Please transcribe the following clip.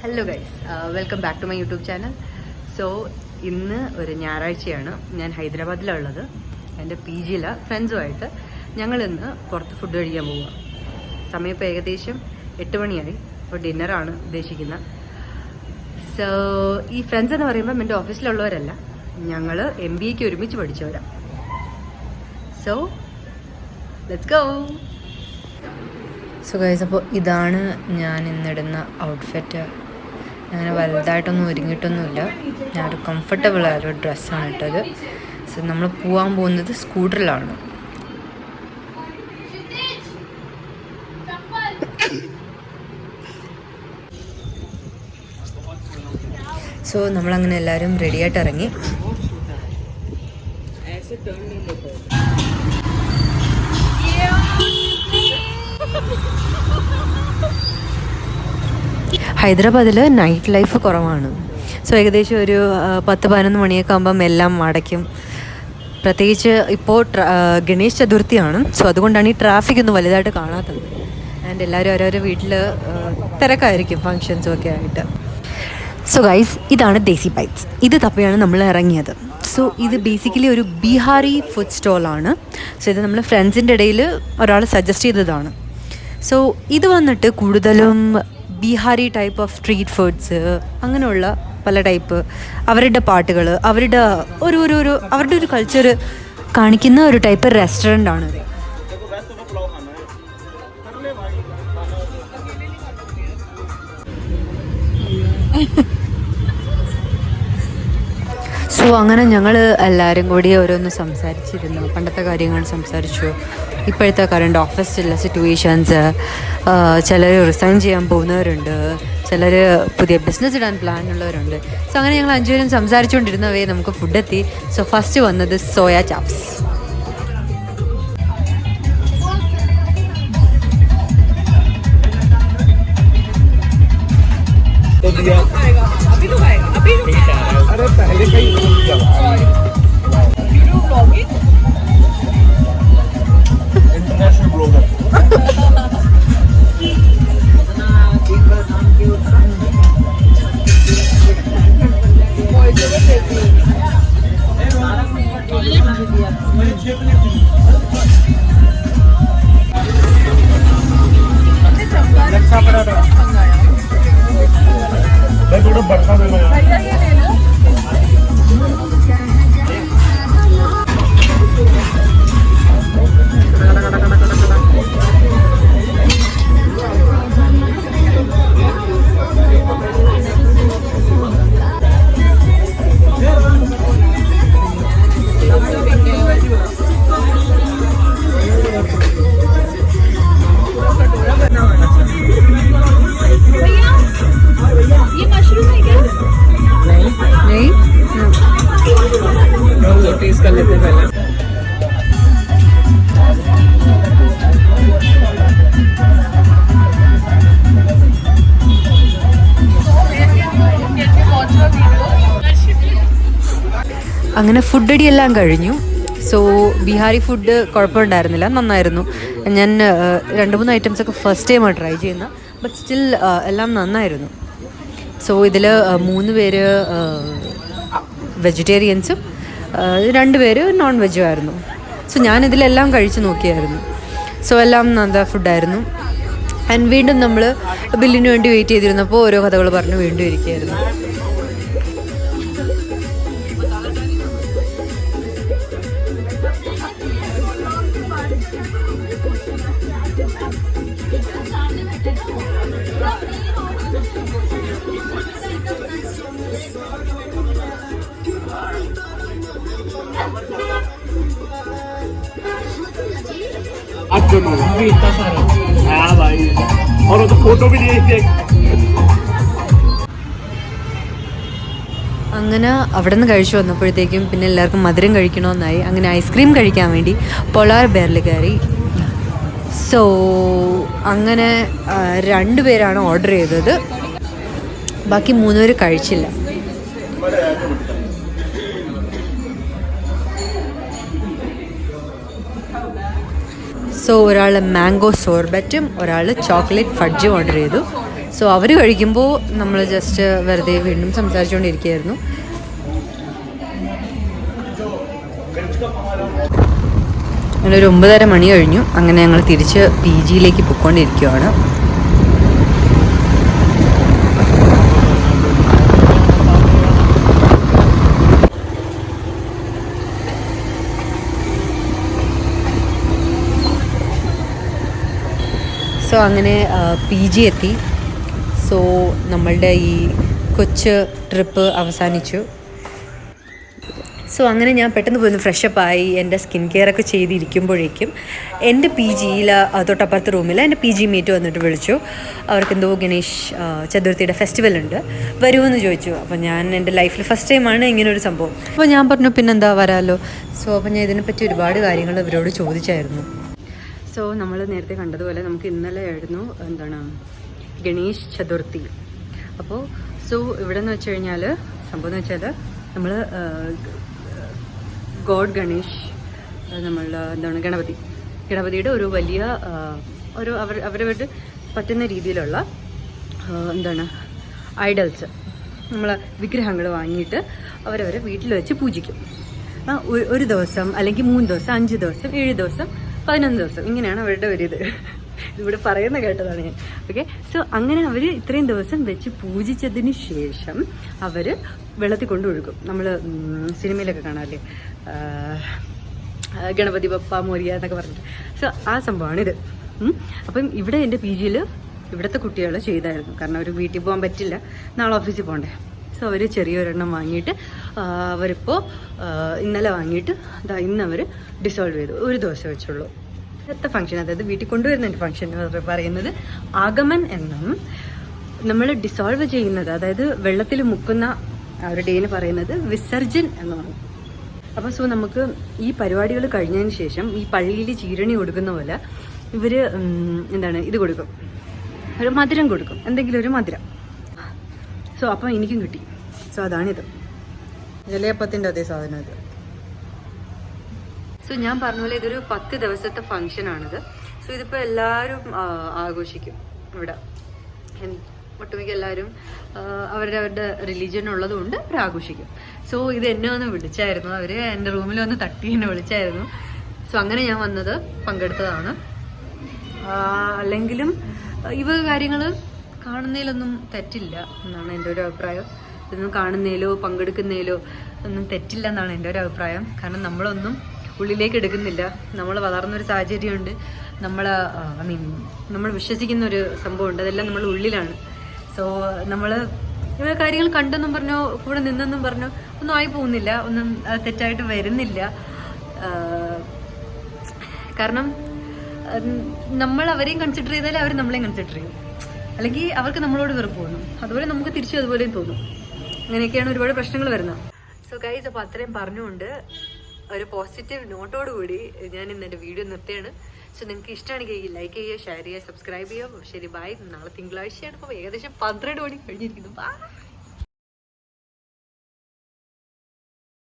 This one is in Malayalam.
Hello guys, welcome back to my YouTube channel. So ഇന്ന് ഒരു ഞായറാഴ്ചയാണ്. ഞാൻ ഹൈദരാബാദിലുള്ളത്. എൻ്റെ പി ജിയിലെ ഫ്രണ്ട്സുമായിട്ട് ഞങ്ങളിന്ന് പുറത്ത് ഫുഡ് കഴിക്കാൻ പോവുക. സമയം ഇപ്പോൾ ഏകദേശം 8 മണിയായി. അപ്പോൾ ഡിന്നറാണ് ഉദ്ദേശിക്കുന്നത്. സോ ഈ ഫ്രണ്ട്സ് എന്ന് പറയുമ്പം എൻ്റെ ഓഫീസിലുള്ളവരല്ല, ഞങ്ങൾ MBAക്ക് ഒരുമിച്ച് പഠിച്ചവരാണ്. So let's go. So guys, അപ്പോൾ ഇതാണ് ഞാൻ ഇന്നിടുന്ന ഔട്ട്ഫിറ്റ്. അങ്ങനെ വലുതായിട്ടൊന്നും ഒരുങ്ങിയിട്ടൊന്നുമില്ല. ഞാനൊരു കംഫർട്ടബിൾ ആയൊരു ഡ്രസ്സാണ് ഇട്ടത്. സോ നമ്മൾ പോകാൻ പോകുന്നത് സ്കൂട്ടറിലാണ്. സോ നമ്മളങ്ങനെ എല്ലാവരും റെഡിയായിട്ട് ഇറങ്ങി. ഹൈദരാബാദിൽ നൈറ്റ് ലൈഫ് കുറവാണ്. സോ ഏകദേശം ഒരു 10-11 മണിയൊക്കെ ആകുമ്പം എല്ലാം അടയ്ക്കും. പ്രത്യേകിച്ച് ഇപ്പോൾ ഗണേശ് ചതുർത്ഥിയാണ്. സോ അതുകൊണ്ടാണ് ഈ ട്രാഫിക് ഒന്നും വലുതായിട്ട് കാണാത്തത്. ആൻഡ് എല്ലാവരും ഓരോരോ വീട്ടിൽ തിരക്കായിരിക്കും ഫങ്ഷൻസും ഒക്കെ ആയിട്ട്. സോ ഗൈസ്, ഇതാണ് ദേസി ബൈറ്റ്സ്. ഇത് തപ്പിയാണ് നമ്മൾ ഇറങ്ങിയത്. സോ ഇത് ബേസിക്കലി ഒരു ബീഹാറി ഫുഡ് സ്റ്റോളാണ്. സോ ഇത് നമ്മൾ ഫ്രണ്ട്സിൻ്റെ ഇടയിൽ ഒരാൾ സജസ്റ്റ് ചെയ്തതാണ്. സോ ഇത് വന്നിട്ട് കൂടുതലും Bihari type of street foods, അങ്ങനെയുള്ള പല ടൈപ്പ് അവരുടെ പാട്ടുകൾ, അവരുടെ ഒരു കൾച്ചർ കാണിക്കുന്ന ഒരു ടൈപ്പ് റെസ്റ്റോറൻ്റ് ആണ്. സോ അങ്ങനെ ഞങ്ങൾ എല്ലാവരും കൂടി ഓരോന്ന് സംസാരിച്ചിരുന്നു. പണ്ടത്തെ കാര്യങ്ങൾ സംസാരിച്ചു, ഇപ്പോഴത്തെ കറണ്ട് ഓഫീസിലുള്ള സിറ്റുവേഷൻസ്, ചിലർ റിസൈൻ ചെയ്യാൻ പോകുന്നവരുണ്ട്, ചിലർ പുതിയ ബിസിനസ് ഇടാൻ പ്ലാൻ ഉള്ളവരുണ്ട്. സോ അങ്ങനെ ഞങ്ങൾ 5 പേരും സംസാരിച്ചുകൊണ്ടിരുന്നവേ നമുക്ക് ഫുഡ് എത്തി. സോ ഫസ്റ്റ് വന്നത് സോയ ചാപ്സ്. अरे पहले कहीं इंटरनेशनल ब्लॉगर थोड़ा बढ़ता टेस्ट कर लेते हैं पहले. അങ്ങനെ ഫുഡ് അടി എല്ലാം കഴിഞ്ഞു. സോ ബീഹാറി ഫുഡ് കുഴപ്പമുണ്ടായിരുന്നില്ല, നന്നായിരുന്നു. ഞാൻ 2-3 ഐറ്റംസൊക്കെ ഫസ്റ്റ് ടൈമാണ് ട്രൈ ചെയ്യുന്നത്. ബട്ട് സ്റ്റിൽ എല്ലാം നന്നായിരുന്നു. സോ ഇതിൽ 3 പേര് വെജിറ്റേറിയൻസും 2 പേര് നോൺ വെജും ആയിരുന്നു. സോ ഞാനിതിലെല്ലാം കഴിച്ച് നോക്കിയായിരുന്നു. സോ എല്ലാം നല്ല ഫുഡായിരുന്നു. ആൻഡ് വീണ്ടും നമ്മൾ ബില്ലിന് വേണ്ടി വെയിറ്റ് ചെയ്തിരുന്നപ്പോൾ ഓരോ കഥകൾ പറഞ്ഞ് വീണ്ടും ഇരിക്കുകയായിരുന്നു. इतना सारा हाँ भाई, और वो तो फोटो भी लिए थे. അങ്ങനെ അവിടെ നിന്ന് കഴിച്ചു വന്നപ്പോഴത്തേക്കും പിന്നെ എല്ലാവർക്കും മധുരം കഴിക്കണമെന്നായി. അങ്ങനെ ഐസ്ക്രീം കഴിക്കാൻ വേണ്ടി പൊളാർ ബെയറിൽ കയറി. സോ അങ്ങനെ 2 പേരാണ് ഓർഡർ ചെയ്തത്. ബാക്കി 3 പേര് കഴിച്ചില്ല. സോ ഒരാൾ മാംഗോ സോർബറ്റും ഒരാൾ ചോക്ലേറ്റ് ഫഡ്ജും ഓർഡർ ചെയ്തു. സോ അവർ കഴിക്കുമ്പോൾ നമ്മൾ ജസ്റ്റ് വെറുതെ വീണ്ടും സംസാരിച്ചുകൊണ്ടിരിക്കുകയായിരുന്നു. അങ്ങനെ ഒരു 9:30 മണി കഴിഞ്ഞു. അങ്ങനെ ഞങ്ങൾ തിരിച്ച് PGയിലേക്ക് പൊയ്ക്കൊണ്ടിരിക്കുകയാണ്. സോ അങ്ങനെ PG എത്തി. സോ നമ്മളുടെ ഈ കൊച്ചു ട്രിപ്പ് അവസാനിച്ചു. സോ അങ്ങനെ ഞാൻ പെട്ടെന്ന് പോയി ഫ്രഷപ്പായി എൻ്റെ സ്കിൻ കെയർ ഒക്കെ ചെയ്തിരിക്കുമ്പോഴേക്കും എൻ്റെ PGയിൽ തൊട്ടപ്പുറത്തെ റൂമിൽ എൻ്റെ PG മീറ്റ് വന്നിട്ട് വിളിച്ചു. അവർക്കെന്തോ ഗണേഷ് ചതുർത്ഥിയുടെ ഫെസ്റ്റിവൽ ഉണ്ട്, വരുമെന്ന് ചോദിച്ചു. അപ്പോൾ ഞാൻ എൻ്റെ ലൈഫിൽ ഫസ്റ്റ് ടൈമാണ് ഇങ്ങനൊരു സംഭവം. അപ്പോൾ ഞാൻ പറഞ്ഞു പിന്നെന്താ വരാമല്ലോ. സോ അപ്പോൾ ഞാൻ ഇതിനെപ്പറ്റി ഒരുപാട് കാര്യങ്ങൾ ഇവരോട് ചോദിച്ചായിരുന്നു. സോ നമ്മൾ നേരത്തെ കണ്ടതുപോലെ നമുക്ക് ഇന്നലെ ആയിരുന്നു ഗണേഷ് ചതുർത്ഥി. അപ്പോൾ ഇവിടെ എന്ന് വെച്ച് കഴിഞ്ഞാൽ സംഭവം എന്ന് വെച്ചാൽ നമ്മൾ ഗോഡ് ഗണേഷ് നമ്മളുടെ ഗണപതിയുടെ ഒരു വലിയ ഒരു അവരവരുടെ പറ്റുന്ന രീതിയിലുള്ള ഐഡൽസ്, നമ്മൾ വിഗ്രഹങ്ങൾ വാങ്ങിയിട്ട് അവരവരെ വീട്ടിൽ വെച്ച് പൂജിക്കും. ഒരു ദിവസം അല്ലെങ്കിൽ 3 ദിവസം 5 ദിവസം 7 ദിവസം 11 ദിവസം ഇങ്ങനെയാണ് അവരുടെ ഒരു ഇവിടെ പറയുന്ന കേട്ടതാണ് ഞാൻ. ഓക്കെ, സോ അങ്ങനെ അവർ ഇത്രയും ദിവസം വെച്ച് പൂജിച്ചതിന് ശേഷം അവർ വെള്ളത്തിൽ കൊണ്ട് ഒഴുകും. നമ്മൾ സിനിമയിലൊക്കെ കാണാമല്ലേ, ഗണപതി ബപ്പ മോരിയ എന്നൊക്കെ പറഞ്ഞിട്ട്. സോ ആ സംഭവമാണിത്. അപ്പം ഇവിടെ എൻ്റെ PGയിൽ ഇവിടുത്തെ കുട്ടികൾ ചെയ്തായിരുന്നു. കാരണം അവർ വീട്ടിൽ പോകാൻ പറ്റില്ല, നാളെ ഓഫീസിൽ പോകണ്ടേ. സോ അവർ ചെറിയൊരെണ്ണം വാങ്ങിയിട്ട് അവരിപ്പോൾ ഇന്നലെ വാങ്ങിയിട്ട് ഇന്ന് അവർ ഡിസോൾവ് ചെയ്തു. ഒരു ദിവസം വെച്ചുള്ളൂ ഇന്നത്തെ ഫംഗ്ഷൻ. അതായത് വീട്ടിൽ കൊണ്ടുവരുന്ന ഫംഗ്ഷൻ പറയുന്നത് ആഗമൻ എന്നും നമ്മൾ ഡിസോൾവ് ചെയ്യുന്നത്, അതായത് വെള്ളത്തിൽ മുക്കുന്ന ആ ഒരു ഡേന് പറയുന്നത് വിസർജൻ എന്നാണ്. അപ്പോൾ സോ നമുക്ക് ഈ പരിപാടികൾ കഴിഞ്ഞതിന് ശേഷം ഈ പള്ളിയിൽ ചീരണി കൊടുക്കുന്ന പോലെ ഇവർ ഇത് കൊടുക്കും, ഒരു മധുരം കൊടുക്കും, എന്തെങ്കിലും ഒരു മധുരം. സോ അപ്പം എനിക്കും കിട്ടി. സോ അതാണിത്, ഇലയപ്പത്തിൻ്റെ അതേ സാധനം ഇത്. സോ ഞാൻ പറഞ്ഞ പോലെ ഇതൊരു 10 ദിവസത്തെ ഫംഗ്ഷനാണിത്. സോ ഇതിപ്പോൾ എല്ലാവരും ആഘോഷിക്കും ഇവിടെ. ഒട്ടുമിക്ക എല്ലാവരും അവരുടെ റിലീജിയൻ ഉള്ളതുകൊണ്ട് അവർ ആഘോഷിക്കും. സോ ഇത് എന്നെ ഒന്ന് വിളിച്ചായിരുന്നു, അവർ എൻ്റെ റൂമിൽ വന്ന് തട്ടി എന്നെ വിളിച്ചായിരുന്നു. സോ അങ്ങനെ ഞാൻ വന്നത് പങ്കെടുത്തതാണ്. അല്ലെങ്കിലും ഇവ കാര്യങ്ങൾ കാണുന്നതിലൊന്നും തെറ്റില്ല എന്നാണ് എൻ്റെ ഒരു അഭിപ്രായം. ഇതൊന്നും കാണുന്നതിലോ പങ്കെടുക്കുന്നതിലോ ഒന്നും തെറ്റില്ല എന്നാണ് എൻ്റെ ഒരു അഭിപ്രായം. കാരണം നമ്മളൊന്നും ഉള്ളിലേക്ക് എടുക്കുന്നില്ല. നമ്മൾ വളർന്നൊരു സാഹചര്യമുണ്ട്, നമ്മൾ വിശ്വസിക്കുന്നൊരു സംഭവമുണ്ട്, അതെല്ലാം നമ്മുടെ ഉള്ളിലാണ്. സോ നമ്മൾ ഇവ കാര്യങ്ങൾ കണ്ടെന്നും പറഞ്ഞോ കൂടെ നിന്നെന്നും പറഞ്ഞോ ഒന്നും ആയി പോകുന്നില്ല, ഒന്നും തെറ്റായിട്ട് വരുന്നില്ല. കാരണം നമ്മൾ അവരെയും കൺസിഡർ ചെയ്താൽ അവർ നമ്മളെയും കൺസിഡർ ചെയ്യും, അല്ലെങ്കിൽ അവർക്ക് നമ്മളോട് വെറുപ്പ് തോന്നും, അതുപോലെ നമുക്ക് തിരിച്ചും അതുപോലെയും തോന്നും. അങ്ങനെയൊക്കെയാണ് ഒരുപാട് പ്രശ്നങ്ങൾ വരുന്നത്. സോ ഗൈസ്, അപ്പോൾ അത്രയും പറഞ്ഞുകൊണ്ട് ഒരു പോസിറ്റീവ് നോട്ടോട് കൂടി ഞാൻ ഇന്ന് എൻ്റെ വീഡിയോ നിർത്തുകയാണ്. സോ നിങ്ങൾക്ക് ഇഷ്ടമാണെങ്കിൽ ലൈക്ക് ചെയ്യുക, ഷെയർ ചെയ്യുക, സബ്സ്ക്രൈബ് ചെയ്യുക. ശരി, ബൈ. നാളെ തിങ്കളാഴ്ചയാണ്. അപ്പോൾ ഏകദേശം 12 മണി കഴിഞ്ഞിരിക്കുന്നു. ബൈ.